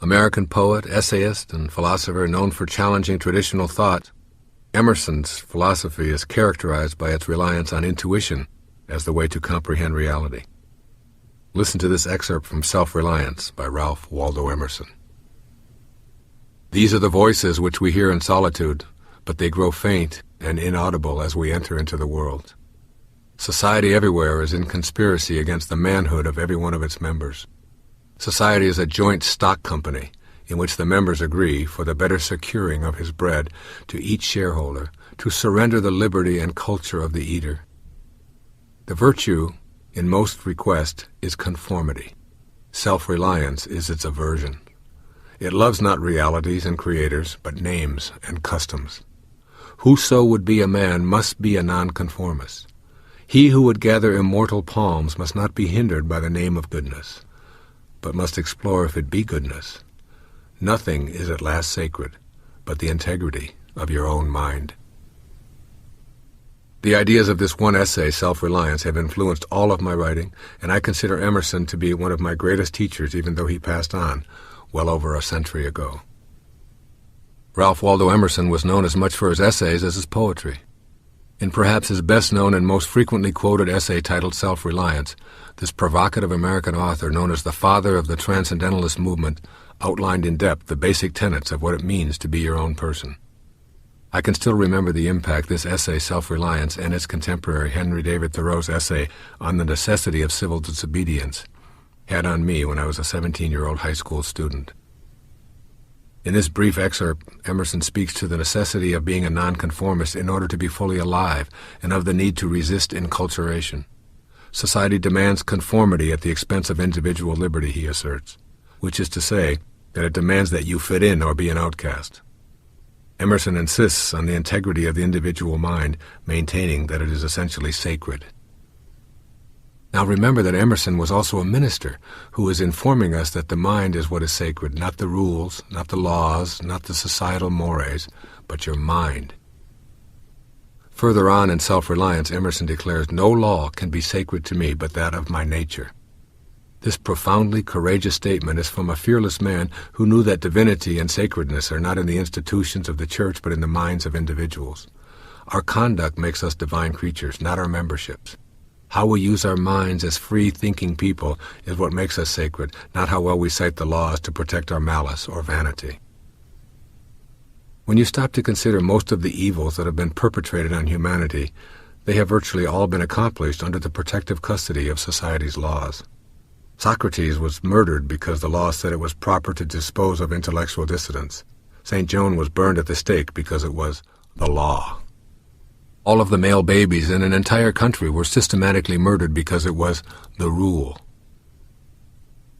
American poet, essayist, and philosopher known for challenging traditional thought, Emerson's philosophy is characterized by its reliance on intuition as the way to comprehend reality. Listen to this excerpt from Self-Reliance by Ralph Waldo Emerson. These are the voices which we hear in solitude, but they grow faint and inaudible as we enter into the world. Society everywhere is in conspiracy against the manhood of every one of its members. Society is a joint stock company in which the members agree, for the better securing of his bread, to each shareholder, to surrender the liberty and culture of the eater. The virtue in most request is conformity. Self-reliance is its aversion. It loves not realities and creators, but names and customs. Whoso would be a man must be a nonconformist. He who would gather immortal palms must not be hindered by the name of goodness, but must explore if it be goodness. Nothing is at last sacred but the integrity of your own mind. The ideas of this one essay, Self-Reliance, have influenced all of my writing, and I consider Emerson to be one of my greatest teachers, even though he passed on well over a century ago. Ralph Waldo Emerson was known as much for his essays as his poetry. In perhaps his best-known and most frequently quoted essay titled Self-Reliance, this provocative American author, known as the father of the Transcendentalist movement, outlined in depth the basic tenets of what it means to be your own person. I can still remember the impact this essay, Self-Reliance, and its contemporary Henry David Thoreau's essay on the necessity of civil disobedience had on me when I was a 17-year-old high school student. In this brief excerpt, Emerson speaks to the necessity of being a nonconformist in order to be fully alive, and of the need to resist enculturation. Society demands conformity at the expense of individual liberty, he asserts, which is to say that it demands that you fit in or be an outcast. Emerson insists on the integrity of the individual mind, maintaining that it is essentially sacred. Now remember that Emerson was also a minister who is informing us that the mind is what is sacred, not the rules, not the laws, not the societal mores, but your mind. Further on in Self-Reliance, Emerson declares, "No law can be sacred to me but that of my nature." This profoundly courageous statement is from a fearless man who knew that divinity and sacredness are not in the institutions of the church but in the minds of individuals. Our conduct makes us divine creatures, not our memberships. How we use our minds as free-thinking people is what makes us sacred, not how well we cite the laws to protect our malice or vanity. When you stop to consider most of the evils that have been perpetrated on humanity, they have virtually all been accomplished under the protective custody of society's laws. Socrates was murdered because the law said it was proper to dispose of intellectual dissidents. St. Joan was burned at the stake because it was the law. All of the male babies in an entire country were systematically murdered because it was the rule.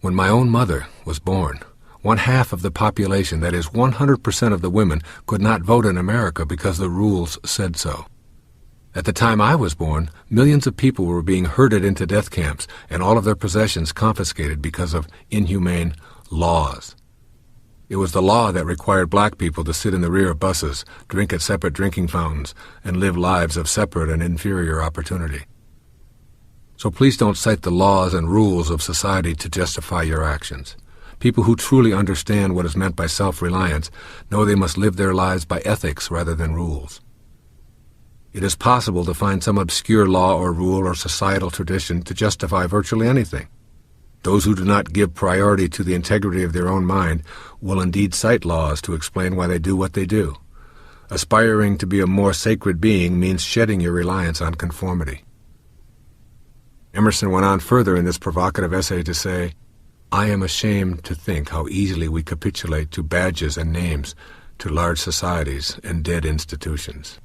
When my own mother was born, 1/2 of the population, that is 100% of the women, could not vote in America because the rules said so. At the time I was born, millions of people were being herded into death camps and all of their possessions confiscated because of inhumane laws. It was the law that required black people to sit in the rear of buses, drink at separate drinking fountains, and live lives of separate and inferior opportunity. So please don't cite the laws and rules of society to justify your actions. People who truly understand what is meant by self-reliance know they must live their lives by ethics rather than rules. It is possible to find some obscure law or rule or societal tradition to justify virtually anything. Those who do not give priority to the integrity of their own mind will indeed cite laws to explain why they do what they do. Aspiring to be a more sacred being means shedding your reliance on conformity. Emerson went on further in this provocative essay to say, "I am ashamed to think how easily we capitulate to badges and names, to large societies and dead institutions."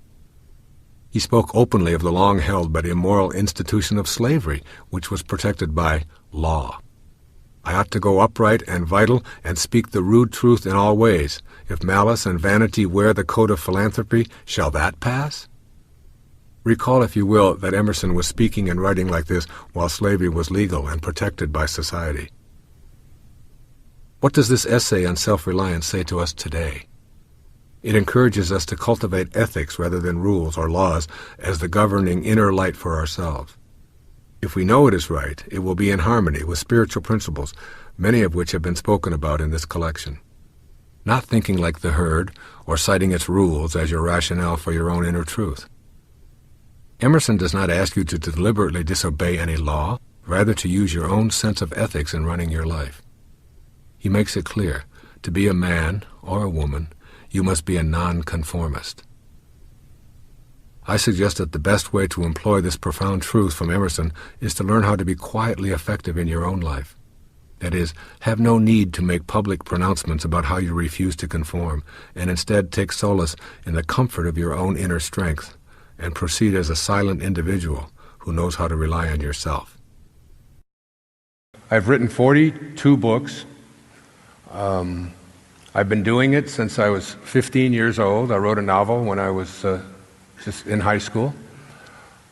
He spoke openly of the long-held but immoral institution of slavery, which was protected by law. "I ought to go upright and vital and speak the rude truth in all ways. If malice and vanity wear the coat of philanthropy, shall that pass?" Recall, if you will, that Emerson was speaking and writing like this while slavery was legal and protected by society. What does this essay on self-reliance say to us today? It encourages us to cultivate ethics rather than rules or laws as the governing inner light for ourselves. If we know it is right, it will be in harmony with spiritual principles, many of which have been spoken about in this collection. Not thinking like the herd or citing its rules as your rationale for your own inner truth. Emerson does not ask you to deliberately disobey any law, rather to use your own sense of ethics in running your life. He makes it clear, to be a man or a woman, you must be a nonconformist. I suggest that the best way to employ this profound truth from Emerson is to learn how to be quietly effective in your own life. That is, have no need to make public pronouncements about how you refuse to conform, and instead take solace in the comfort of your own inner strength, and proceed as a silent individual who knows how to rely on yourself. I've written 42 books. I've been doing it since I was 15 years old. I wrote a novel when I was just in high school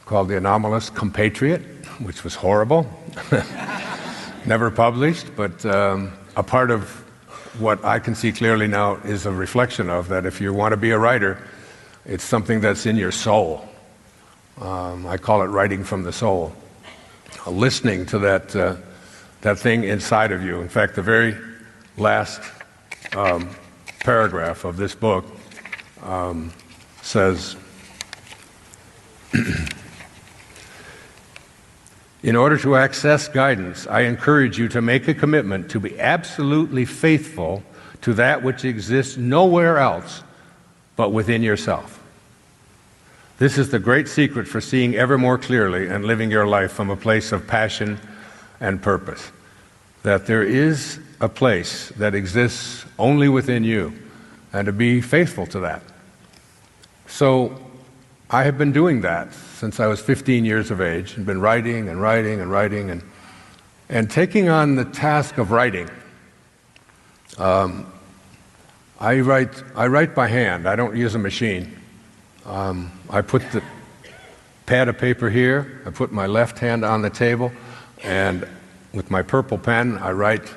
called The Anomalous Compatriot, which was horrible. Never published, but a part of what I can see clearly now is a reflection of that. If you want to be a writer, it's something that's in your soul. I call it writing from the soul. Listening to that thing inside of you. In fact, the very last paragraph of this book says, in order to access guidance, I encourage you to make a commitment to be absolutely faithful to that which exists nowhere else but within yourself. This is the great secret for seeing ever more clearly and living your life from a place of passion and purpose. That there is a place that exists only within you, and to be faithful to that. So I have been doing that since I was 15 years of age, and been writing and writing and writing and taking on the task of writing. I write by hand. I don't use a machine. I put the pad of paper here, I put my left hand on the table, and with my purple pen I write,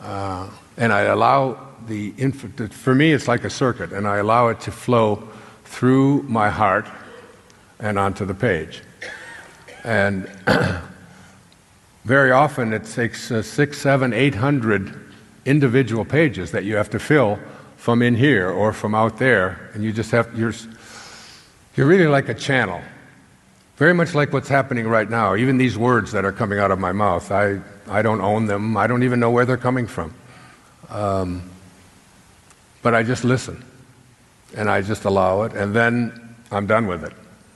and I allow for me it's like a circuit, and I allow it to flow through my heart and onto the page. And very often it takes 600, 700, 800 individual pages that you have to fill from in here or from out there, and you just have, you're really like a channel. Very much like what's happening right now. Even these words that are coming out of my mouth, I don't own them. I don't even know where they're coming from. But I just listen, and I just allow it, and then I'm done with it.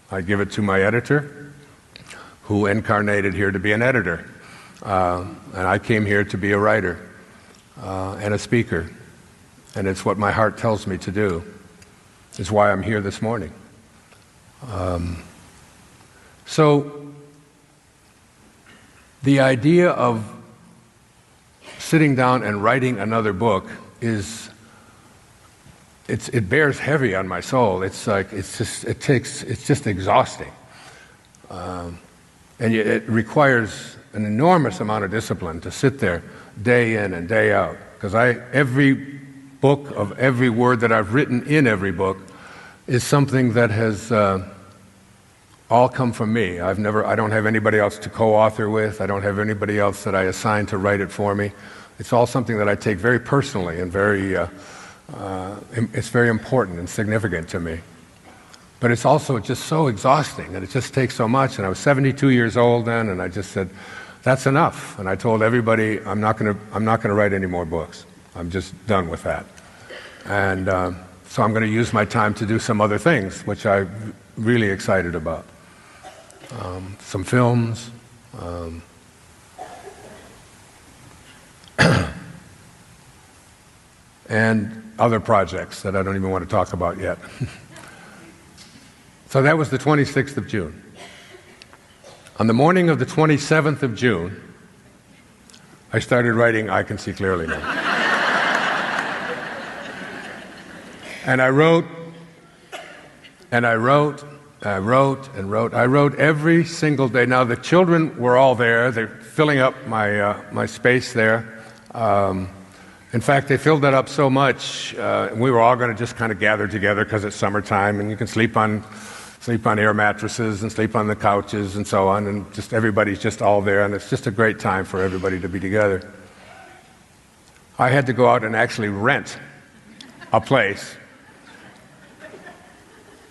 I give it to my editor, who incarnated here to be an editor. And I came here to be a writer and a speaker. And it's what my heart tells me to do. It's why I'm here this morning. So the idea of sitting down and writing another book it bears heavy on my soul. It's like it's just exhausting, and it requires an enormous amount of discipline to sit there day in and day out. Because every book of every word that I've written in every book is something that has all come from me. I don't have anybody else to co-author with. I don't have anybody else that I assign to write it for me. It's all something that I take very personally and it's very important and significant to me. But it's also just so exhausting, and it just takes so much. And I was 72 years old then, and I just said, that's enough. And I told everybody, I'm not going to write any more books. I'm just done with that. And so I'm going to use my time to do some other things, which I'm really excited about. Some films, and other projects that I don't even want to talk about yet. So that was the 26th of June. On the morning of the 27th of June, I started writing I Can See Clearly Now. And I wrote, and I wrote, I wrote and wrote. I wrote every single day. Now the children were all there. They're filling up my space there. In fact, they filled that up so much, we were all going to just kind of gather together because it's summertime and you can sleep on sleep on air mattresses and sleep on the couches and so on, and just everybody's just all there, and it's just a great time for everybody to be together. I had to go out and actually rent a place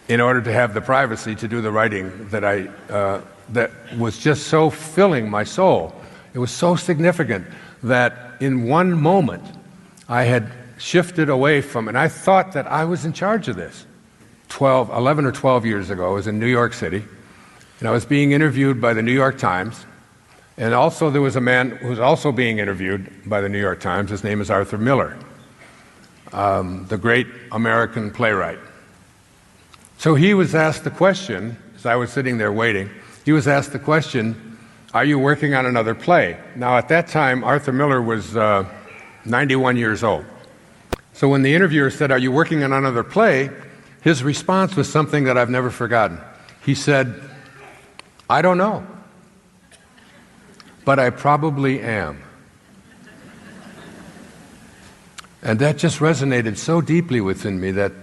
in order to have the privacy to do the writing that was just so filling my soul. It was so significant that in one moment I had shifted away from, and I thought that I was in charge of this. 11 or 12 years ago, I was in New York City, and I was being interviewed by the New York Times, and also there was a man who was also being interviewed by the New York Times. His name is Arthur Miller, the great American playwright. So he was asked the question, as I was sitting there waiting, he was asked the question, are you working on another play? Now at that time, Arthur Miller was 91 years old. So when the interviewer said, are you working on another play? His response was something that I've never forgotten. He said, I don't know, but I probably am. And that just resonated so deeply within me that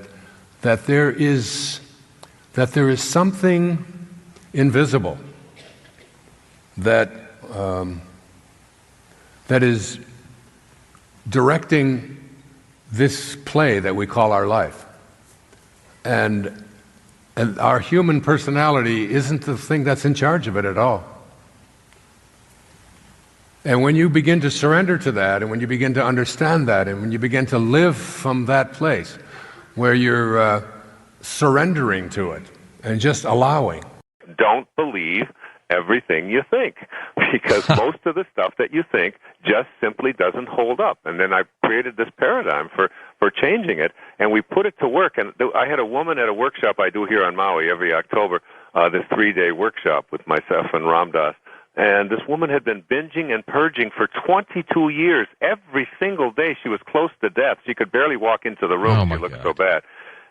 there is something invisible that is directing this play that we call our life. And our human personality isn't the thing that's in charge of it at all. And when you begin to surrender to that, and when you begin to understand that, and when you begin to live from that place where you're surrendering to it and just allowing. Don't believe everything you think, because most of the stuff that you think just simply doesn't hold up. And then I created this paradigm for changing it, and we put it to work. And I had a woman at a workshop I do here on Maui every October, this 3-day workshop with myself and Ram Dass. And this woman had been binging and purging for 22 years. Every single day she was close to death. She could barely walk into the room. She looked so bad.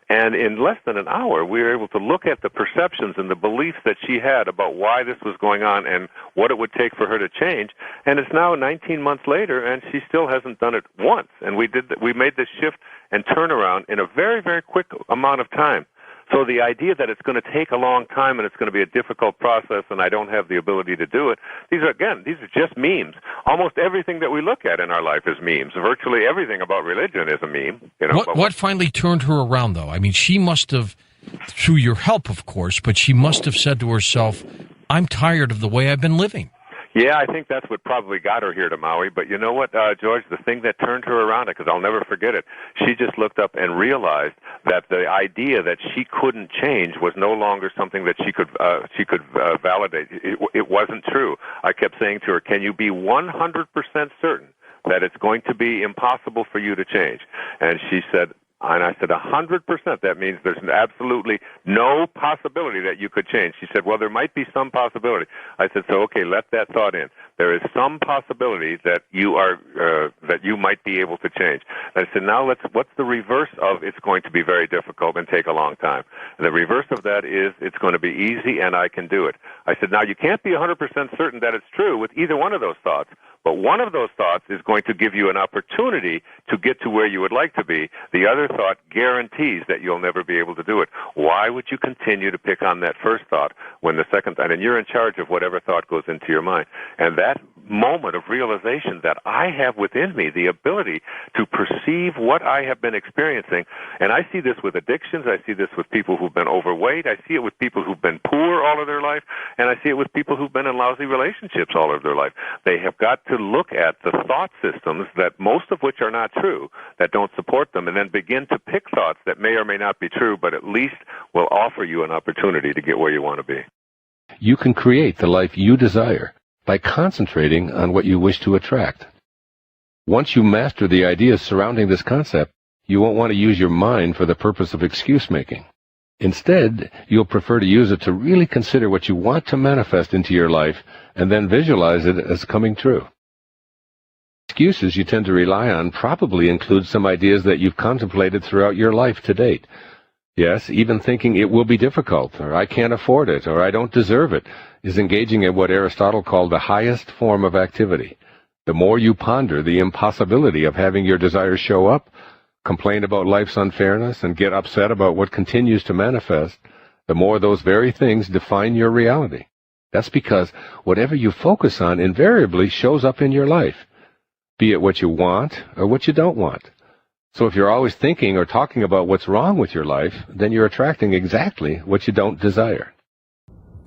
And in less than an hour, we were able to look at the perceptions and the beliefs that she had about why this was going on and what it would take for her to change. And it's now 19 months later, and she still hasn't done it once. And we made this shift and turnaround in a very, very quick amount of time. So the idea that it's going to take a long time and it's going to be a difficult process and I don't have the ability to do it, these are just memes. Almost everything that we look at in our life is memes. Virtually everything about religion is a meme. You know, what finally turned her around, though? I mean, she must have, through your help, of course, but she must have said to herself, I'm tired of the way I've been living. Yeah, I think that's what probably got her here to Maui. But you know what, George, the thing that turned her around, because I'll never forget it, she just looked up and realized that the idea that she couldn't change was no longer something that she could validate. It wasn't true. I kept saying to her, can you be 100% certain that it's going to be impossible for you to change? And she said, and I said, 100%. That means there's absolutely no possibility that you could change. She said, well, there might be some possibility. I said, so okay, let that thought in. There is some possibility that you might be able to change. And I said, now what's the reverse of it's going to be very difficult and take a long time? And the reverse of that is it's going to be easy and I can do it. I said, now you can't be 100% certain that it's true with either one of those thoughts. But one of those thoughts is going to give you an opportunity to get to where you would like to be. The other thought guarantees that you'll never be able to do it. Why would you continue to pick on that first thought when the second thought, and you're in charge of whatever thought goes into your mind. And that moment of realization that I have within me the ability to perceive what I have been experiencing, and I see this with addictions, I see this with people who've been overweight, I see it with people who've been poor all of their life, and I see it with people who've been in lousy relationships all of their life. They have got to look at the thought systems, that most of which are not true, that don't support them, and then begin to pick thoughts that may or may not be true, but at least will offer you an opportunity to get where you want to be. You can create the life you desire by concentrating on what you wish to attract. Once you master the ideas surrounding this concept, you won't want to use your mind for the purpose of excuse-making. Instead, you'll prefer to use it to really consider what you want to manifest into your life and then visualize it as coming true. Excuses you tend to rely on probably include some ideas that you've contemplated throughout your life to date. Yes, even thinking it will be difficult, or I can't afford it, or I don't deserve it, is engaging in what Aristotle called the highest form of activity. The more you ponder the impossibility of having your desires show up, complain about life's unfairness, and get upset about what continues to manifest, the more those very things define your reality. That's because whatever you focus on invariably shows up in your life, be it what you want or what you don't want. So if you're always thinking or talking about what's wrong with your life, then you're attracting exactly what you don't desire.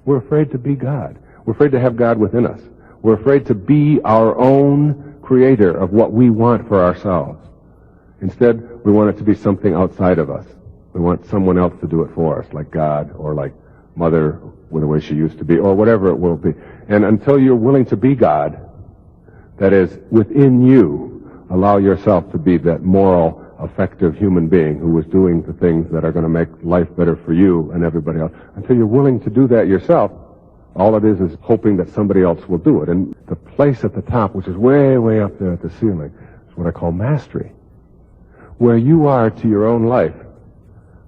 We're afraid to be God. We're afraid to have God within us. We're afraid to be our own creator of what we want for ourselves. Instead, we want it to be something outside of us. We want someone else to do it for us, like God or like Mother, the way she used to be, or whatever it will be. And until you're willing to be God, that is, within you, allow yourself to be that moral, effective human being who is doing the things that are going to make life better for you and everybody else. Until you're willing to do that yourself, all it is hoping that somebody else will do it. And the place at the top, which is way, way up there at the ceiling, is what I call mastery. Where you are to your own life,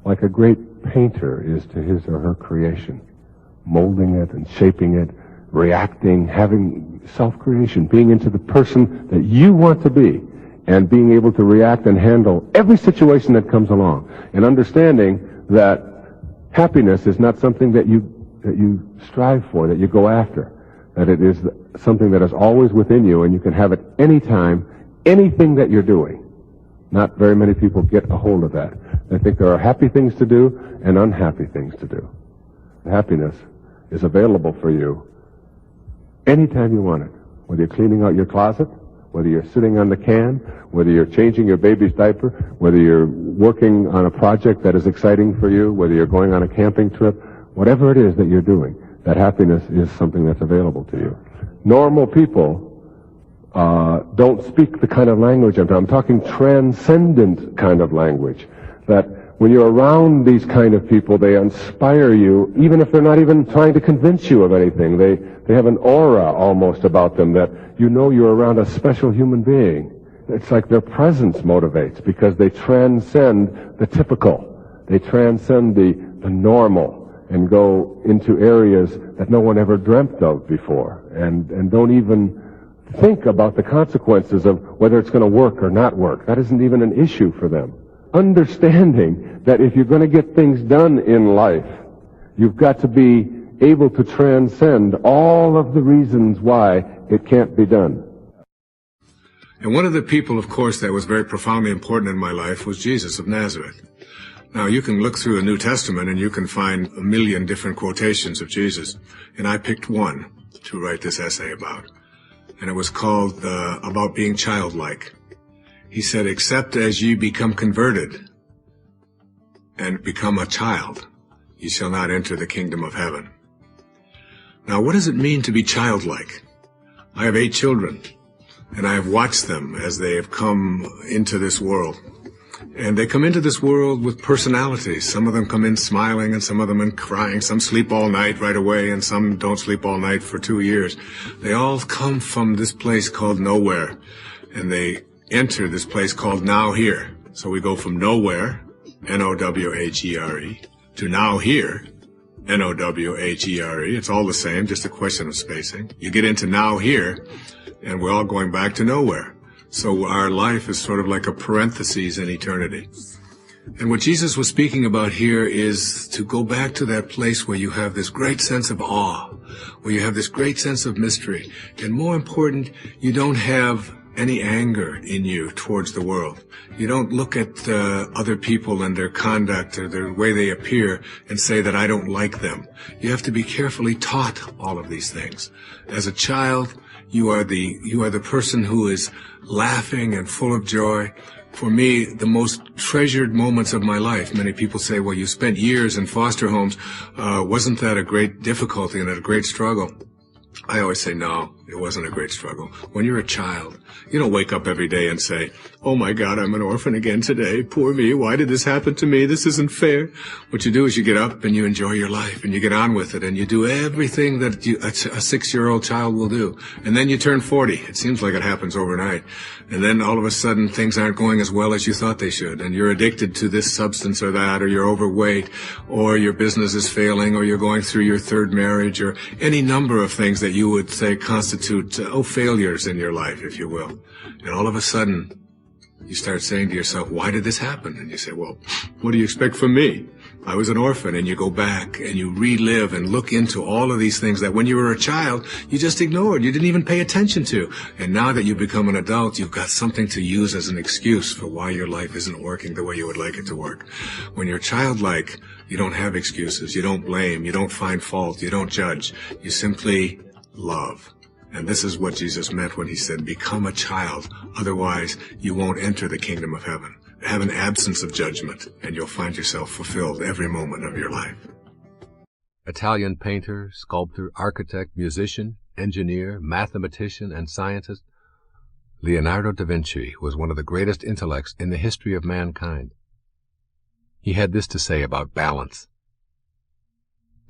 like a great painter is to his or her creation, molding it and shaping it, reacting, having self-creation, being into the person that you want to be, and being able to react and handle every situation that comes along, and understanding that happiness is not something that you strive for, that you go after, that it is something that is always within you, and you can have it anytime, anything that you're doing. Not very many people get a hold of that. They think there are happy things to do and unhappy things to do. Happiness is available for you anytime you want it. Whether you're cleaning out your closet, whether you're sitting on the can, whether you're changing your baby's diaper, whether you're working on a project that is exciting for you, whether you're going on a camping trip, whatever it is that you're doing, that happiness is something that's available to you. Normal people don't speak the kind of language I'm talking transcendent kind of language. That when you're around these kind of people, they inspire you, even if they're not even trying to convince you of anything. They have an aura almost about them that you know you're around a special human being. It's like their presence motivates because they transcend the typical. They transcend the normal and go into areas that no one ever dreamt of before and don't even think about the consequences of whether it's going to work or not work. That isn't even an issue for them. Understanding that if you're going to get things done in life, you've got to be able to transcend all of the reasons why it can't be done. And one of the people, of course, that was very profoundly important in my life was Jesus of Nazareth. Now, you can look through the New Testament and you can find a million different quotations of Jesus. And I picked one to write this essay about. And it was called About Being Childlike. He said, "Except as ye become converted and become a child, ye shall not enter the kingdom of heaven." Now, what does it mean to be childlike? I have 8 children, and I have watched them as they have come into this world. And they come into this world with personalities. Some of them come in smiling, and some of them in crying. Some sleep all night right away, and some don't sleep all night for 2 years. They all come from this place called nowhere, and they enter this place called now here. So we go from nowhere, N-O-W-H-E-R-E, to now here, N-O-W-H-E-R-E. It's all the same, just a question of spacing. You get into now here, and we're all going back to nowhere. So our life is sort of like a parenthesis in eternity. And what Jesus was speaking about here is to go back to that place where you have this great sense of awe, where you have this great sense of mystery. And more important, you don't have any anger in you towards the world. You don't look at other people and their conduct or the way they appear and say that I don't like them. You have to be carefully taught all of these things. As a child, you are the person who is laughing and full of joy. For me, the most treasured moments of my life, many people say, well, you spent years in foster homes. Wasn't that a great difficulty and a great struggle? I always say, no, it wasn't a great struggle. When you're a child, you don't wake up every day and say, oh my God, I'm an orphan again today. Poor me. Why did this happen to me? This isn't fair. What you do is you get up and you enjoy your life and you get on with it and you do everything that a 6-year-old child will do. And then you turn 40. It seems like it happens overnight. And then all of a sudden things aren't going as well as you thought they should. And you're addicted to this substance or that, or you're overweight, or your business is failing, or you're going through your 3rd marriage, or any number of things that you would say constitute, failures in your life, if you will. And all of a sudden, you start saying to yourself, why did this happen? And you say, well, what do you expect from me? I was an orphan, and you go back and you relive and look into all of these things that when you were a child, you just ignored. You didn't even pay attention to. And now that you become an adult, you've got something to use as an excuse for why your life isn't working the way you would like it to work. When you're childlike, you don't have excuses. You don't blame. You don't find fault. You don't judge. You simply love. And this is what Jesus meant when he said, become a child. Otherwise, you won't enter the kingdom of heaven. Have an absence of judgment, and you'll find yourself fulfilled every moment of your life. Italian painter, sculptor, architect, musician, engineer, mathematician, and scientist, Leonardo da Vinci was one of the greatest intellects in the history of mankind. He had this to say about balance.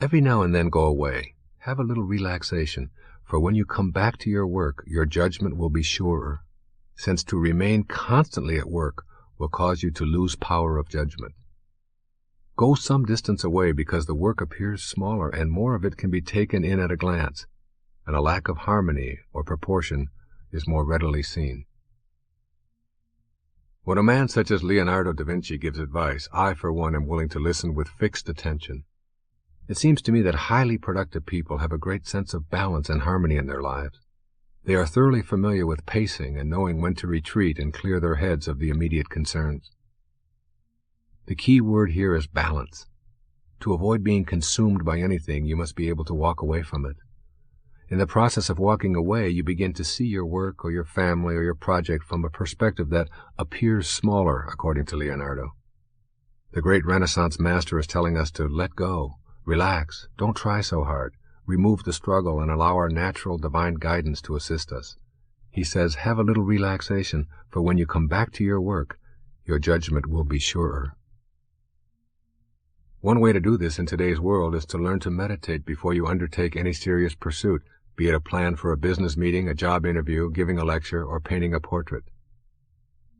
Every now and then go away. Have a little relaxation, for when you come back to your work, your judgment will be surer, since to remain constantly at work will cause you to lose power of judgment. Go some distance away because the work appears smaller and more of it can be taken in at a glance, and a lack of harmony or proportion is more readily seen. When a man such as Leonardo da Vinci gives advice, I, for one, am willing to listen with fixed attention. It seems to me that highly productive people have a great sense of balance and harmony in their lives. They are thoroughly familiar with pacing and knowing when to retreat and clear their heads of the immediate concerns. The key word here is balance. To avoid being consumed by anything, you must be able to walk away from it. In the process of walking away, you begin to see your work or your family or your project from a perspective that appears smaller, according to Leonardo. The great Renaissance master is telling us to let go, relax, don't try so hard. Remove the struggle and allow our natural divine guidance to assist us. He says, have a little relaxation, for when you come back to your work, your judgment will be surer. One way to do this in today's world is to learn to meditate before you undertake any serious pursuit, be it a plan for a business meeting, a job interview, giving a lecture, or painting a portrait.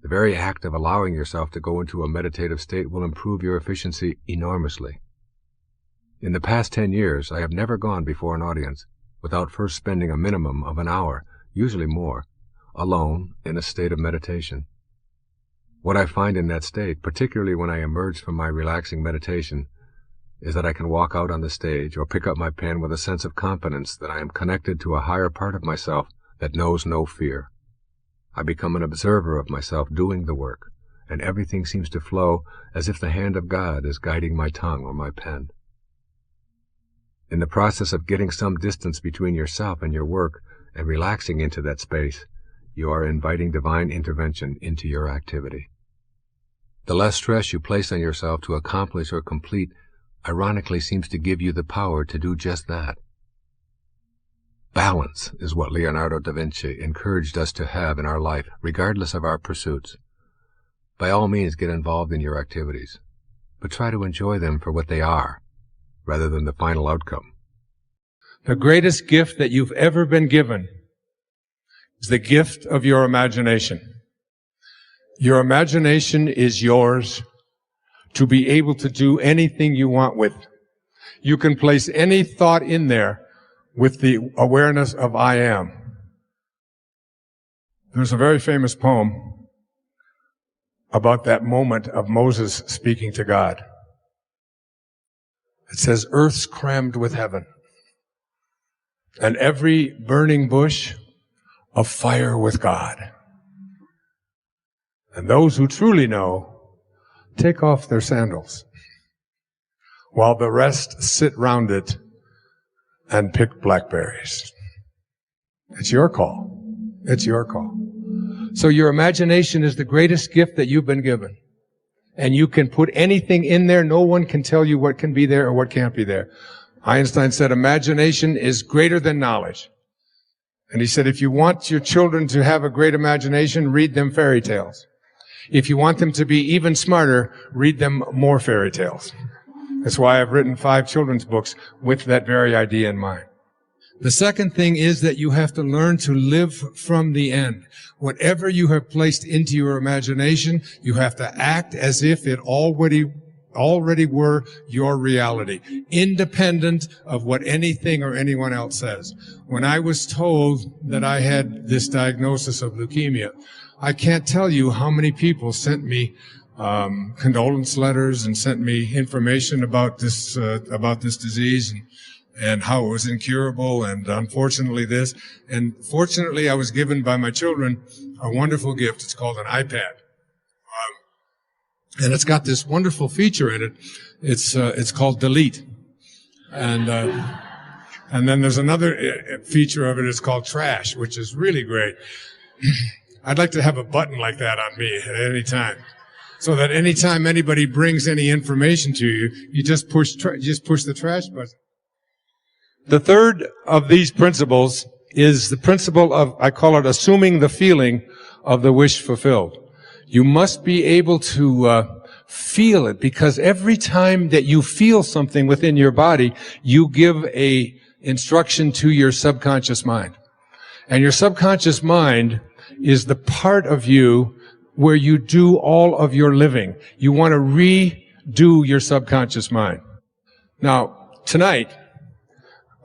The very act of allowing yourself to go into a meditative state will improve your efficiency enormously. In the past 10 years, I have never gone before an audience without first spending a minimum of an hour, usually more, alone in a state of meditation. What I find in that state, particularly when I emerge from my relaxing meditation, is that I can walk out on the stage or pick up my pen with a sense of confidence that I am connected to a higher part of myself that knows no fear. I become an observer of myself doing the work, and everything seems to flow as if the hand of God is guiding my tongue or my pen. In the process of getting some distance between yourself and your work and relaxing into that space, you are inviting divine intervention into your activity. The less stress you place on yourself to accomplish or complete, ironically, seems to give you the power to do just that. Balance is what Leonardo da Vinci encouraged us to have in our life, regardless of our pursuits. By all means, get involved in your activities, but try to enjoy them for what they are, rather than the final outcome. The greatest gift that you've ever been given is the gift of your imagination. Your imagination is yours to be able to do anything you want with. You can place any thought in there with the awareness of I am. There's a very famous poem about that moment of Moses speaking to God. It says, earth's crammed with heaven, and every burning bush afire with God. And those who truly know take off their sandals, while the rest sit round it and pick blackberries. It's your call. It's your call. So your imagination is the greatest gift that you've been given. And you can put anything in there. No one can tell you what can be there or what can't be there. Einstein said imagination is greater than knowledge. And he said if you want your children to have a great imagination, read them fairy tales. If you want them to be even smarter, read them more fairy tales. That's why I've written 5 children's books with that very idea in mind. The second thing is that you have to learn to live from the end. Whatever you have placed into your imagination, you have to act as if it already were your reality, independent of what anything or anyone else says. When I was told that I had this diagnosis of leukemia, I can't tell you how many people sent me condolence letters and sent me information about this disease and how it was incurable, and unfortunately this. And fortunately, I was given by my children a wonderful gift. It's called an iPad. And it's got this wonderful feature in it. It's called Delete. And then there's another feature of it. It's called Trash, which is really great. I'd like to have a button like that on me at any time, so that any time anybody brings any information to you, you just push the trash button. The third of these principles is the principle of, I call it, assuming the feeling of the wish fulfilled. You must be able to feel it, because every time that you feel something within your body, you give a instruction to your subconscious mind. And your subconscious mind is the part of you where you do all of your living. You want to redo your subconscious mind. Now, tonight,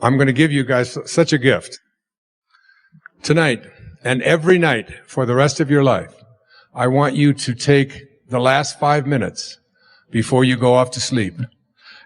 I'm going to give you guys such a gift. Tonight, and every night for the rest of your life, I want you to take the last 5 minutes before you go off to sleep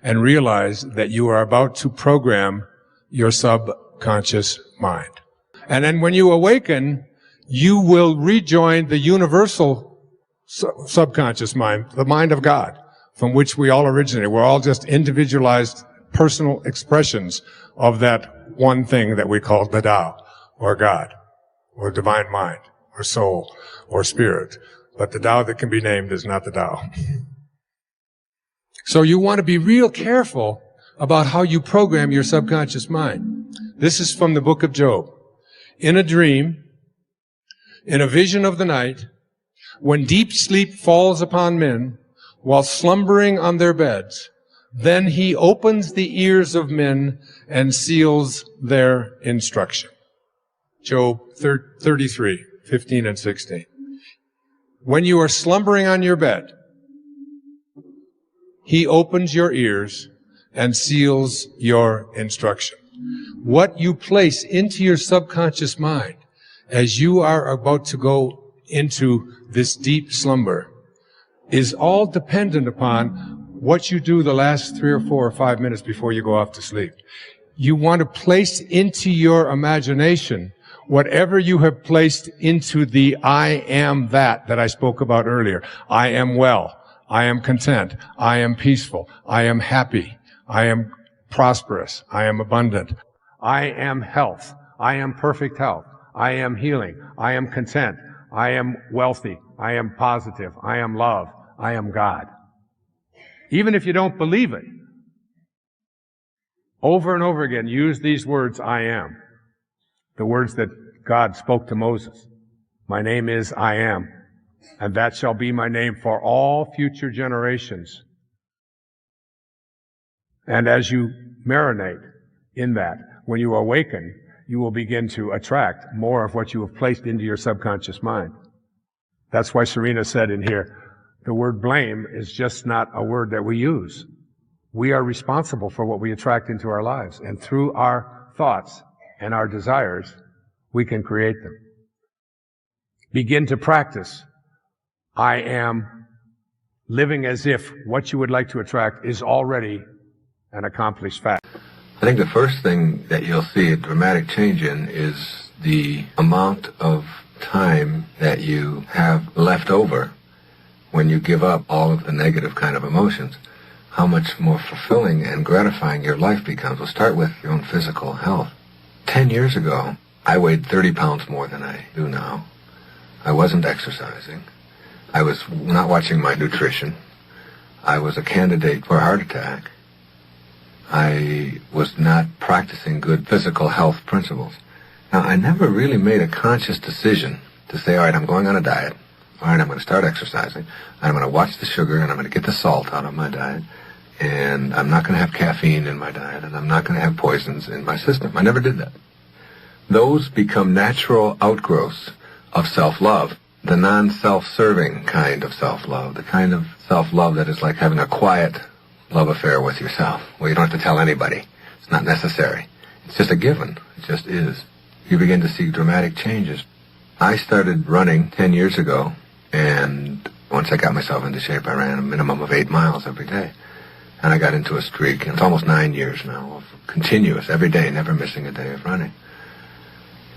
and realize that you are about to program your subconscious mind. And then when you awaken, you will rejoin the universal subconscious mind, the mind of God, from which we all originate. We're all just individualized personal expressions of that one thing that we call the Tao, or God, or divine mind, or soul, or spirit. But the Tao that can be named is not the Tao. So you want to be real careful about how you program your subconscious mind. This is from the book of Job. In a dream, in a vision of the night, when deep sleep falls upon men, while slumbering on their beds, then he opens the ears of men and seals their instruction. Job 33, 15 and 16. When you are slumbering on your bed, he opens your ears and seals your instruction. What you place into your subconscious mind as you are about to go into this deep slumber is all dependent upon what you do the last 3 or 4 or 5 minutes before you go off to sleep. You want to place into your imagination whatever you have placed into the I am that I spoke about earlier. I am well. I am content. I am peaceful. I am happy. I am prosperous. I am abundant. I am health. I am perfect health. I am healing. I am content. I am wealthy. I am positive. I am love. I am God. Even if you don't believe it, over and over again, use these words, I am. The words that God spoke to Moses. My name is I am, and that shall be my name for all future generations. And as you marinate in that, when you awaken, you will begin to attract more of what you have placed into your subconscious mind. That's why Serena said in here, the word blame is just not a word that we use. We are responsible for what we attract into our lives, and through our thoughts and our desires, we can create them. Begin to practice. I am living as if what you would like to attract is already an accomplished fact. I think the first thing that you'll see a dramatic change in is the amount of time that you have left over when you give up all of the negative kind of emotions. How much more fulfilling and gratifying your life becomes. We'll start with your own physical health. 10 years ago, I weighed 30 pounds more than I do now. I wasn't exercising. I was not watching my nutrition. I was a candidate for a heart attack. I was not practicing good physical health principles. Now, I never really made a conscious decision to say, all right, I'm going on a diet. All right, I'm going to start exercising. I'm going to watch the sugar, and I'm going to get the salt out of my diet. And I'm not going to have caffeine in my diet, and I'm not going to have poisons in my system. I never did that. Those become natural outgrowths of self-love, the non-self-serving kind of self-love, the kind of self-love that is like having a quiet love affair with yourself, where you don't have to tell anybody. It's not necessary. It's just a given. It just is. You begin to see dramatic changes. I started running 10 years ago, and Once I got myself into shape, I ran a minimum of 8 miles every day. And I got into a streak, and it's almost 9 years now, of continuous, every day, never missing a day of running.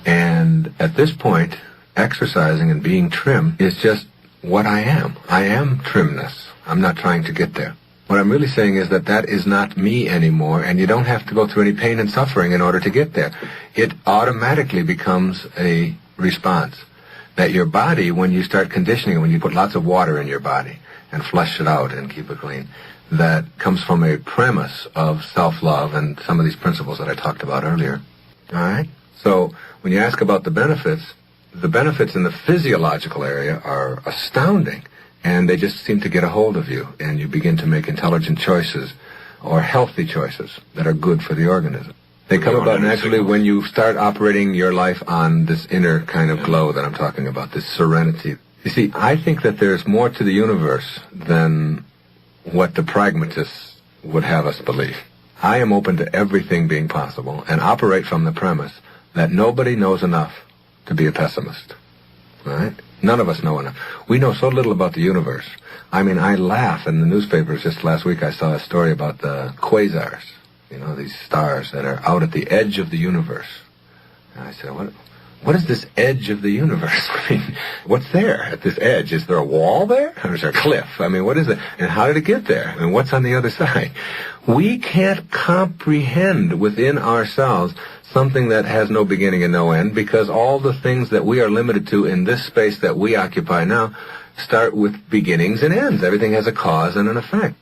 And at this point, exercising and being trim is just what I am. I am trimness. I'm not trying to get there. What I'm really saying is that that is not me anymore, and you don't have to go through any pain and suffering in order to get there. It automatically becomes a response. That your body, when you start conditioning it, when you put lots of water in your body and flush it out and keep it clean, that comes from a premise of self-love and some of these principles that I talked about earlier. All right? So when you ask about the benefits in the physiological area are astounding, and they just seem to get a hold of you, and you begin to make intelligent choices or healthy choices that are good for the organism. They come about naturally when you start operating your life on this inner kind of glow that I'm talking about, this serenity. You see, I think that there's more to the universe than what the pragmatists would have us believe. I am open to everything being possible and operate from the premise that nobody knows enough to be a pessimist. Right? None of us know enough. We know so little about the universe. I mean, I laugh in the newspapers. Just last week I saw a story about the quasars, you know, these stars that are out at the edge of the universe. And I said, what is this edge of the universe? I mean, what's there at this edge? Is there a wall there? Or is there a cliff? I mean, what is it? And how did it get there? And what's on the other side? We can't comprehend within ourselves something that has no beginning and no end, because all the things that we are limited to in this space that we occupy now start with beginnings and ends. Everything has a cause and an effect.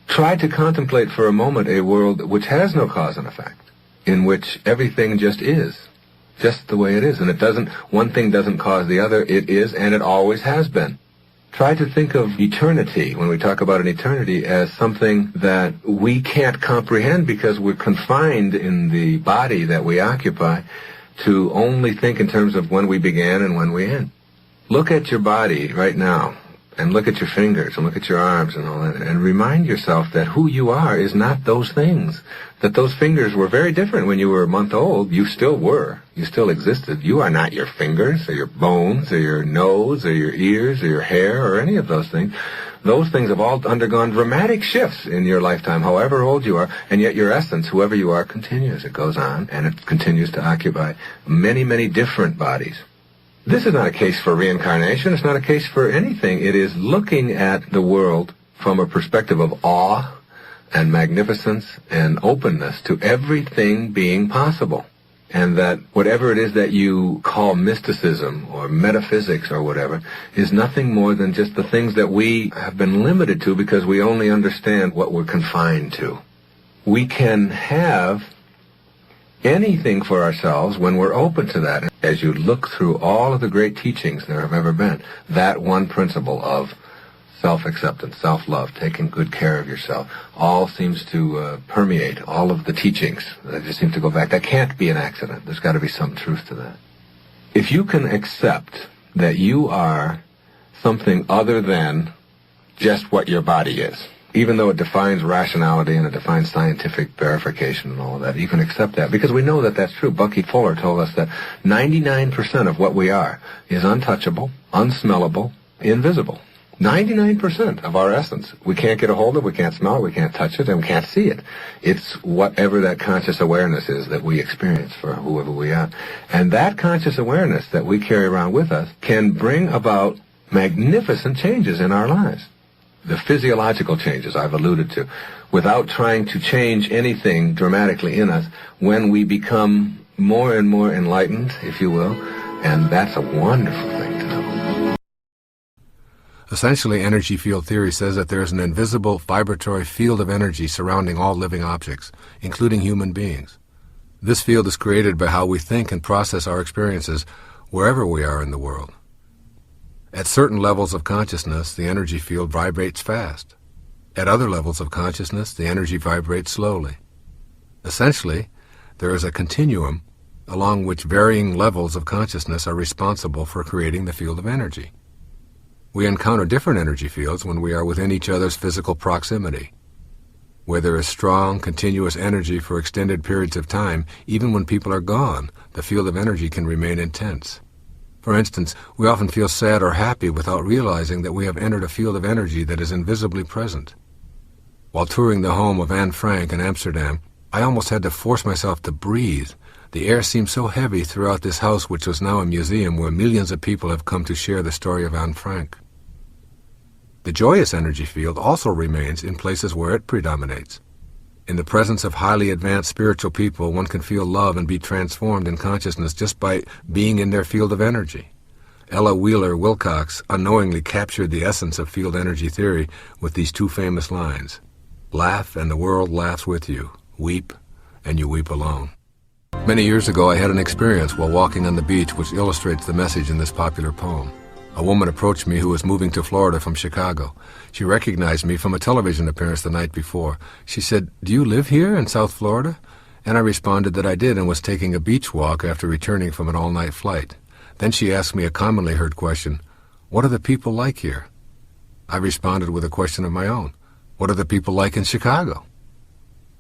Try to contemplate for a moment a world which has no cause and effect, in which everything just is, just the way it is. And one thing doesn't cause the other. It is, and it always has been. Try to think of eternity, when we talk about an eternity, as something that we can't comprehend because we're confined in the body that we occupy to only think in terms of when we began and when we end. Look at your body right now, and look at your fingers, and look at your arms and all that, and remind yourself that who you are is not those things. That those fingers were very different when you were a month old. You still were. You still existed. You are not your fingers, or your bones, or your nose, or your ears, or your hair, or any of those things. Those things have all undergone dramatic shifts in your lifetime, however old you are, and yet your essence, whoever you are, continues. It goes on, and it continues to occupy many, many different bodies. This is not a case for reincarnation. It's not a case for anything. It is looking at the world from a perspective of awe and magnificence and openness to everything being possible. And that whatever it is that you call mysticism or metaphysics or whatever is nothing more than just the things that we have been limited to because we only understand what we're confined to. We can have anything for ourselves when we're open to that. As you look through all of the great teachings there have ever been, that one principle of self-acceptance, self-love, taking good care of yourself, all seems to permeate all of the teachings. They just seem to go back. That can't be an accident. There's got to be some truth to that. If you can accept that you are something other than just what your body is, even though it defines rationality and it defines scientific verification and all of that, you can accept that because we know that that's true. Bucky Fuller told us that 99% of what we are is untouchable, unsmellable, invisible. 99% of our essence. We can't get a hold of it, we can't smell it, we can't touch it, and we can't see it. It's whatever that conscious awareness is that we experience for whoever we are. And that conscious awareness that we carry around with us can bring about magnificent changes in our lives. The physiological changes I've alluded to, without trying to change anything dramatically in us, when we become more and more enlightened, if you will, and that's a wonderful thing to know. Essentially, energy field theory says that there is an invisible vibratory field of energy surrounding all living objects, including human beings. This field is created by how we think and process our experiences wherever we are in the world. At certain levels of consciousness, the energy field vibrates fast. At other levels of consciousness, the energy vibrates slowly. Essentially, there is a continuum along which varying levels of consciousness are responsible for creating the field of energy. We encounter different energy fields when we are within each other's physical proximity. Where there is strong, continuous energy for extended periods of time, even when people are gone, the field of energy can remain intense. For instance, we often feel sad or happy without realizing that we have entered a field of energy that is invisibly present. While touring the home of Anne Frank in Amsterdam, I almost had to force myself to breathe. The air seemed so heavy throughout this house, which was now a museum where millions of people have come to share the story of Anne Frank. The joyous energy field also remains in places where it predominates. In the presence of highly advanced spiritual people, one can feel love and be transformed in consciousness just by being in their field of energy. Ella Wheeler Wilcox unknowingly captured the essence of field energy theory with these two famous lines: "Laugh and the world laughs with you. Weep and you weep alone." Many years ago, I had an experience while walking on the beach which illustrates the message in this popular poem. A woman approached me who was moving to Florida from Chicago. She recognized me from a television appearance the night before. She said, "Do you live here in South Florida?" And I responded that I did and was taking a beach walk after returning from an all-night flight. Then she asked me a commonly heard question: "What are the people like here?" I responded with a question of my own: "What are the people like in Chicago?"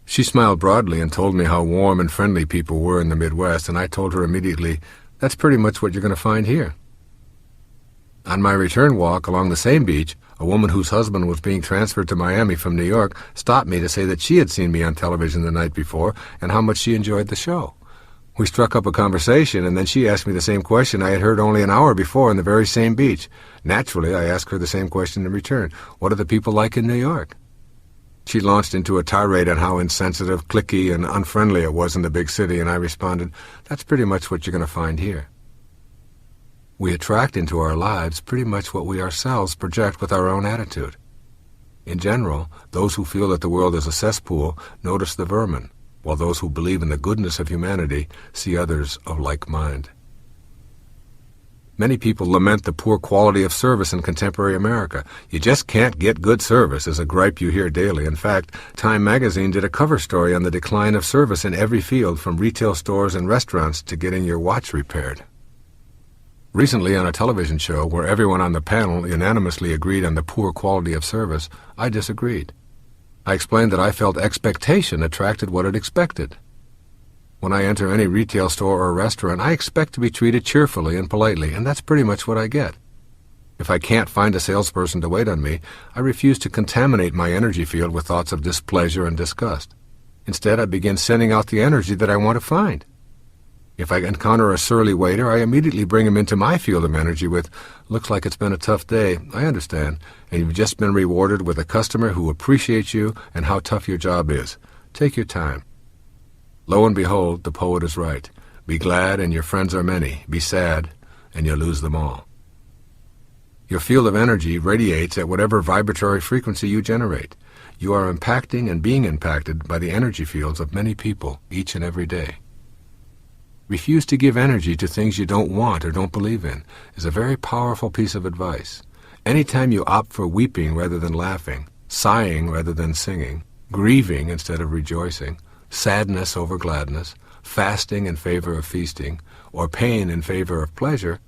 She smiled broadly and told me how warm and friendly people were in the Midwest, and I told her immediately, "That's pretty much what you're going to find here." On my return walk along the same beach, a woman whose husband was being transferred to Miami from New York stopped me to say that she had seen me on television the night before and how much she enjoyed the show. We struck up a conversation, and then she asked me the same question I had heard only an hour before on the very same beach. Naturally, I asked her the same question in return: "What are the people like in New York?" She launched into a tirade on how insensitive, cliquey, and unfriendly it was in the big city, and I responded, "That's pretty much what you're going to find here." We attract into our lives pretty much what we ourselves project with our own attitude. In general, those who feel that the world is a cesspool notice the vermin, while those who believe in the goodness of humanity see others of like mind. Many people lament the poor quality of service in contemporary America. "You just can't get good service" is a gripe you hear daily. In fact, Time magazine did a cover story on the decline of service in every field, from retail stores and restaurants to getting your watch repaired. Recently, on a television show where everyone on the panel unanimously agreed on the poor quality of service, I disagreed. I explained that I felt expectation attracted what it expected. When I enter any retail store or restaurant, I expect to be treated cheerfully and politely, and that's pretty much what I get. If I can't find a salesperson to wait on me, I refuse to contaminate my energy field with thoughts of displeasure and disgust. Instead, I begin sending out the energy that I want to find. If I encounter a surly waiter, I immediately bring him into my field of energy with, "Looks like it's been a tough day. I understand. And you've just been rewarded with a customer who appreciates you and how tough your job is. Take your time." Lo and behold, the poet is right. Be glad and your friends are many. Be sad and you'll lose them all. Your field of energy radiates at whatever vibratory frequency you generate. You are impacting and being impacted by the energy fields of many people each and every day. Refuse to give energy to things you don't want or don't believe in is a very powerful piece of advice. Anytime you opt for weeping rather than laughing, sighing rather than singing, grieving instead of rejoicing, sadness over gladness, fasting in favor of feasting, or pain in favor of pleasure,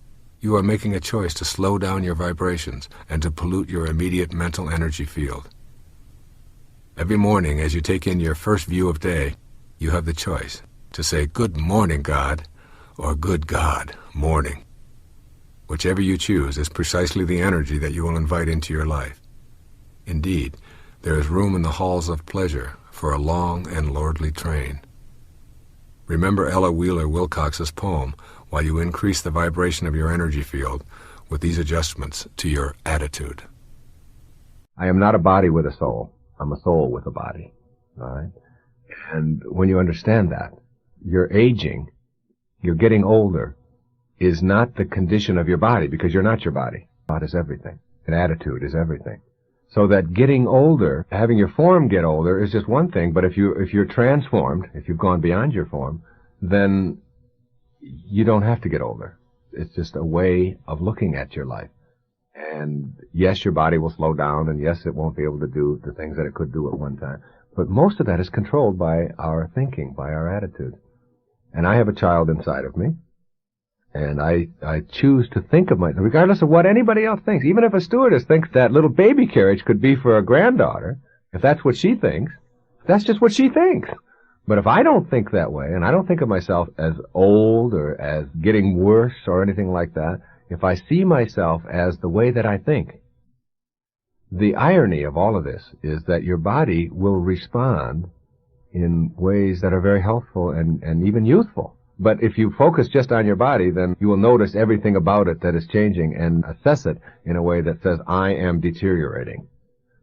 you are making a choice to slow down your vibrations and to pollute your immediate mental energy field. Every morning as you take in your first view of day, you have the choice to say, "Good morning, God," or "Good God, morning." Whichever you choose is precisely the energy that you will invite into your life. Indeed, there is room in the halls of pleasure for a long and lordly train. Remember Ella Wheeler Wilcox's poem while you increase the vibration of your energy field with these adjustments to your attitude. I am not a body with a soul. I'm a soul with a body. All right? And when you understand that, your aging, your getting older, is not the condition of your body, because you're not your body. Thought is everything. And attitude is everything. So that getting older, having your form get older, is just one thing, but if you're transformed, if you've gone beyond your form, then you don't have to get older. It's just a way of looking at your life. And yes, your body will slow down, and yes, it won't be able to do the things that it could do at one time. But most of that is controlled by our thinking, by our attitude. And I have a child inside of me, and I choose to think of myself, regardless of what anybody else thinks. Even if a stewardess thinks that little baby carriage could be for a granddaughter, if that's what she thinks, that's just what she thinks. But if I don't think that way, and I don't think of myself as old or as getting worse or anything like that, if I see myself as the way that I think, the irony of all of this is that your body will respond in ways that are very healthful and even youthful. But if you focus just on your body, then you will notice everything about it that is changing and assess it in a way that says, I am deteriorating.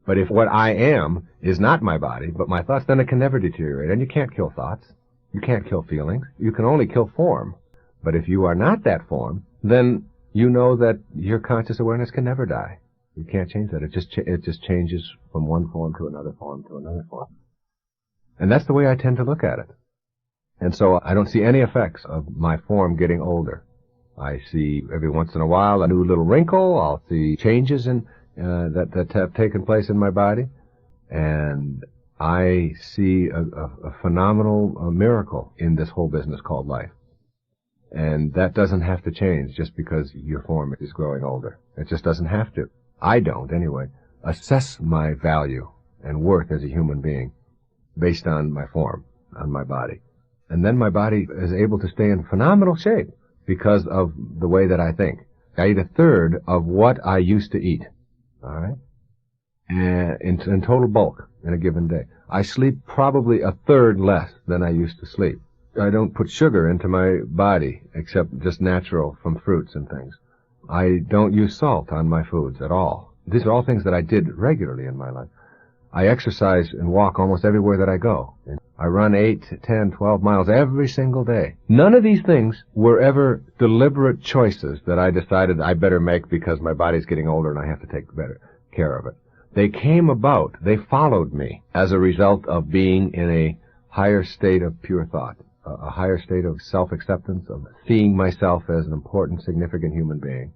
But if what I am is not my body, but my thoughts, then it can never deteriorate. And you can't kill thoughts. You can't kill feelings. You can only kill form. But if you are not that form, then you know that your conscious awareness can never die. You can't change that. It just changes from one form to another form to another form. And that's the way I tend to look at it. And so I don't see any effects of my form getting older. I see every once in a while a new little wrinkle. I'll see changes in that have taken place in my body. And I see a phenomenal miracle in this whole business called life. And that doesn't have to change just because your form is growing older. It just doesn't have to. I don't, anyway, assess my value and worth as a human being based on my form, on my body. And then my body is able to stay in phenomenal shape because of the way that I think. I eat a third of what I used to eat, all right, and in total bulk in a given day. I sleep probably a third less than I used to sleep. I don't put sugar into my body except just natural from fruits and things. I don't use salt on my foods at all. These are all things that I did regularly in my life. I exercise and walk almost everywhere that I go. I run 8, 10, 12 miles every single day. None of these things were ever deliberate choices that I decided I better make because my body's getting older and I have to take better care of it. They came about, they followed me as a result of being in a higher state of pure thought, a higher state of self-acceptance, of seeing myself as an important, significant human being,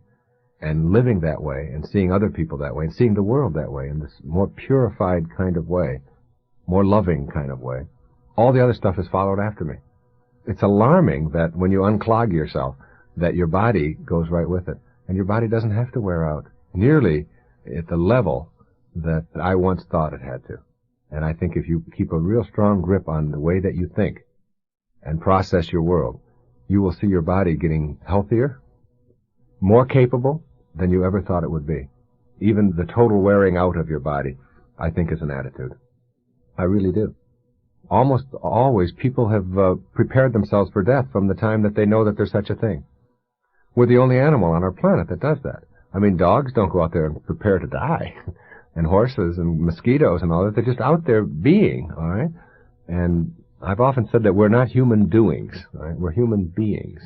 and living that way, and seeing other people that way, and seeing the world that way, in this more purified kind of way, more loving kind of way. All the other stuff has followed after me. It's alarming that when you unclog yourself, that your body goes right with it. And your body doesn't have to wear out nearly at the level that I once thought it had to. And I think if you keep a real strong grip on the way that you think and process your world, you will see your body getting healthier, more capable than you ever thought it would be. Even the total wearing out of your body, I think, is an attitude. I really do. Almost always people have prepared themselves for death from the time that they know that there's such a thing. We're the only animal on our planet that does that. I mean, dogs don't go out there and prepare to die. And horses and mosquitoes and all that, they're just out there being, all right? And I've often said that we're not human doings, all right? We're human beings.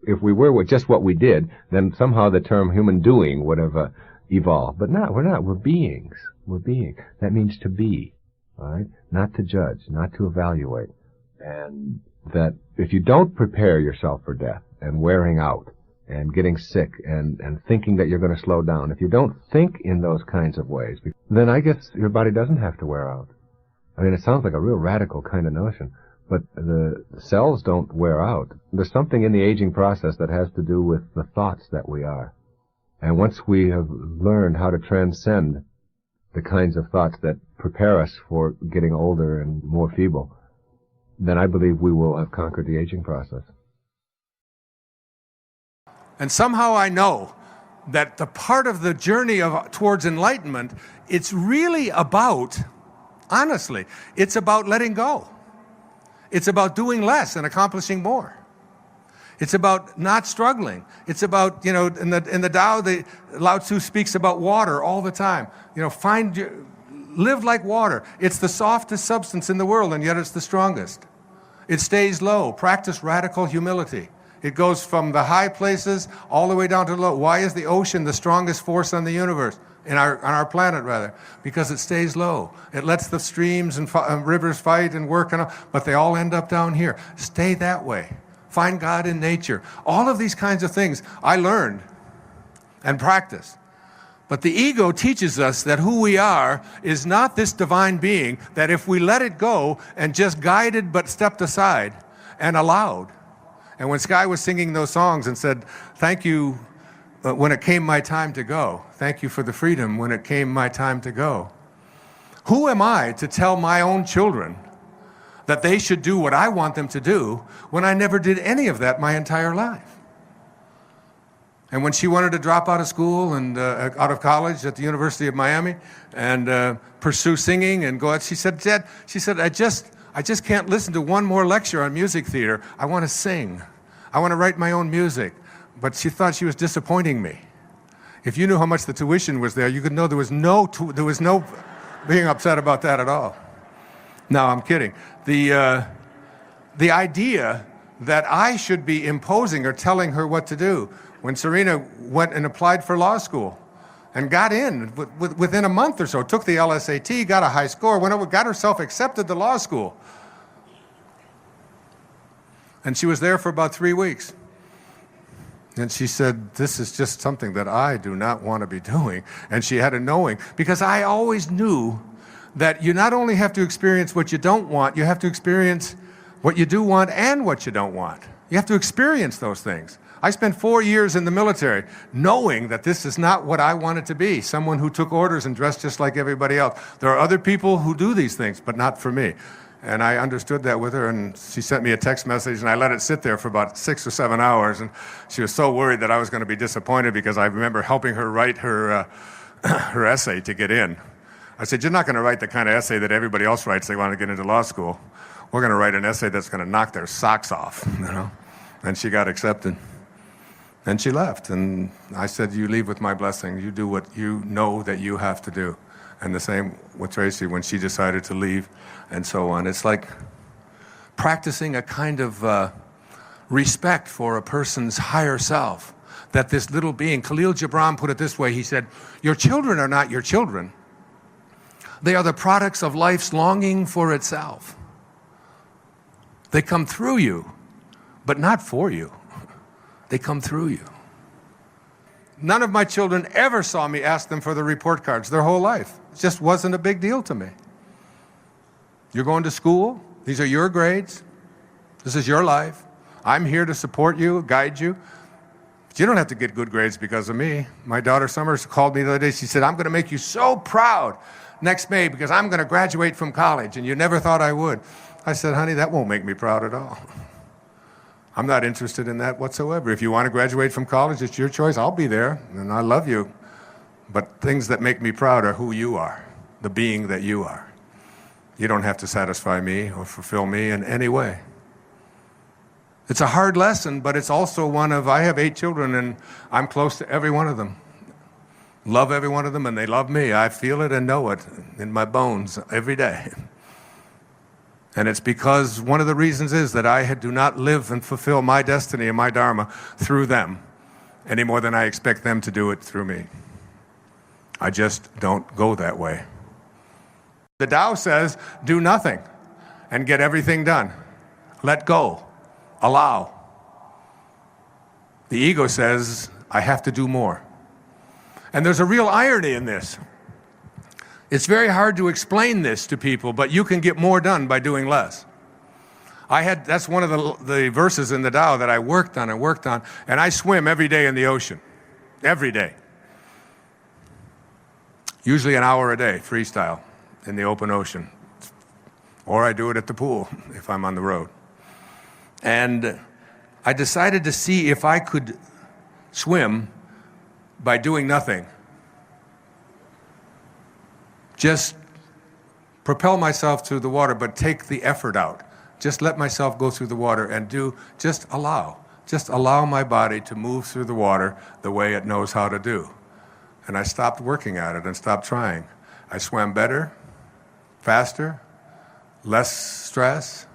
If we were just what we did, then somehow the term human doing would have evolved. But no, we're not. We're beings. We're being. That means to be, all right? Not to judge, not to evaluate. And that if you don't prepare yourself for death and wearing out and getting sick and thinking that you're going to slow down, if you don't think in those kinds of ways, then I guess your body doesn't have to wear out. I mean, it sounds like a real radical kind of notion. But the cells don't wear out. There's something in the aging process that has to do with the thoughts that we are. And once we have learned how to transcend the kinds of thoughts that prepare us for getting older and more feeble, then I believe we will have conquered the aging process. And somehow I know that the part of the journey towards enlightenment, it's really about, honestly, it's about letting go. It's about doing less and accomplishing more. It's about not struggling. It's about, in the Tao, Lao Tzu speaks about water all the time. Live like water. It's the softest substance in the world, and yet it's the strongest. It stays low. Practice radical humility. It goes from the high places all the way down to low. Why is the ocean the strongest force on the universe? On our planet, rather, because it stays low. It lets the streams and rivers fight and work, but they all end up down here. Stay that way. Find God in nature. All of these kinds of things I learned and practiced. But the ego teaches us that who we are is not this divine being, that if we let it go and just guided but stepped aside and allowed. And when Sky was singing those songs and said, thank you, when it came my time to go. Thank you for the freedom when it came my time to go. Who am I to tell my own children that they should do what I want them to do when I never did any of that my entire life. And when she wanted to drop out of school and out of college at the University of Miami and pursue singing and go out, she said, Dad, I just can't listen to one more lecture on music theater. I want to sing. I want to write my own music. But she thought she was disappointing me. If you knew how much the tuition was there, you could know there was no being upset about that at all. No, I'm kidding. The idea that I should be imposing or telling her what to do. When Serena went and applied for law school and got in within a month or so, took the LSAT, got a high score, went over, got herself accepted to law school. And she was there for about 3 weeks. And she said, this is just something that I do not want to be doing. And she had a knowing, because I always knew that you not only have to experience what you don't want, you have to experience what you do want and what you don't want. You have to experience those things. I spent 4 years in the military knowing that this is not what I wanted to be, someone who took orders and dressed just like everybody else. There are other people who do these things, but not for me. And I understood that with her, and she sent me a text message, and I let it sit there for about 6 or 7 hours, and she was so worried that I was going to be disappointed, because I remember helping her write her her essay to get in. I said, you're not going to write the kind of essay that everybody else writes they want to get into law school. We're going to write an essay that's going to knock their socks off, you know. And she got accepted. And she left, and I said, you leave with my blessing. You do what you know that you have to do. And the same with Tracy when she decided to leave, and so on. It's like practicing a kind of respect for a person's higher self, that this little being, Khalil Gibran put it this way, he said, your children are not your children. They are the products of life's longing for itself. They come through you, but not for you. They come through you. None of my children ever saw me ask them for the report cards their whole life. It just wasn't a big deal to me. You're going to school. These are your grades. This is your life. I'm here to support you, guide you. But you don't have to get good grades because of me. My daughter Summers called me the other day. She said, I'm going to make you so proud next May because I'm going to graduate from college, and you never thought I would. I said, honey, that won't make me proud at all. I'm not interested in that whatsoever. If you want to graduate from college, it's your choice. I'll be there, and I love you. But things that make me proud are who you are, the being that you are. You don't have to satisfy me or fulfill me in any way. It's a hard lesson, but it's also one of, I have 8 children, and I'm close to every one of them. Love every one of them, and they love me. I feel it and know it in my bones every day. And it's because one of the reasons is that I do not live and fulfill my destiny and my dharma through them any more than I expect them to do it through me. I just don't go that way. The Tao says, do nothing and get everything done. Let go. Allow. The ego says, I have to do more. And there's a real irony in this. It's very hard to explain this to people, but you can get more done by doing less. That's one of the verses in the Tao that I worked on, and I swim every day in the ocean. Every day. Usually an hour a day, freestyle, in the open ocean. Or I do it at the pool, if I'm on the road. And I decided to see if I could swim by doing nothing. Just propel myself through the water, but take the effort out. Just let myself go through the water and just allow. Just allow my body to move through the water the way it knows how to do. And I stopped working at it and stopped trying. I swam better, faster, less stress.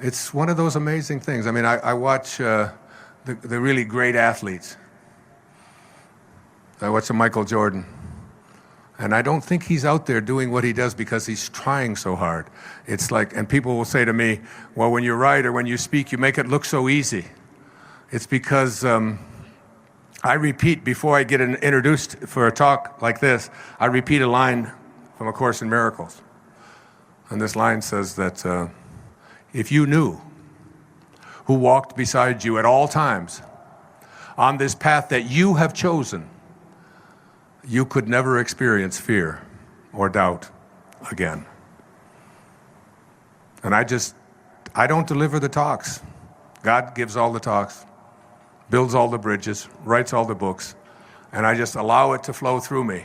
It's one of those amazing things. I mean, I watch the really great athletes. I watch Michael Jordan. And I don't think he's out there doing what he does because he's trying so hard. It's like, and people will say to me, well, when you write or when you speak, you make it look so easy. It's because I repeat, before I get introduced for a talk like this, I repeat a line from A Course in Miracles. And this line says that if you knew who walked beside you at all times on this path that you have chosen, you could never experience fear or doubt again. And I don't deliver the talks. God gives all the talks, builds all the bridges, writes all the books, and I just allow it to flow through me.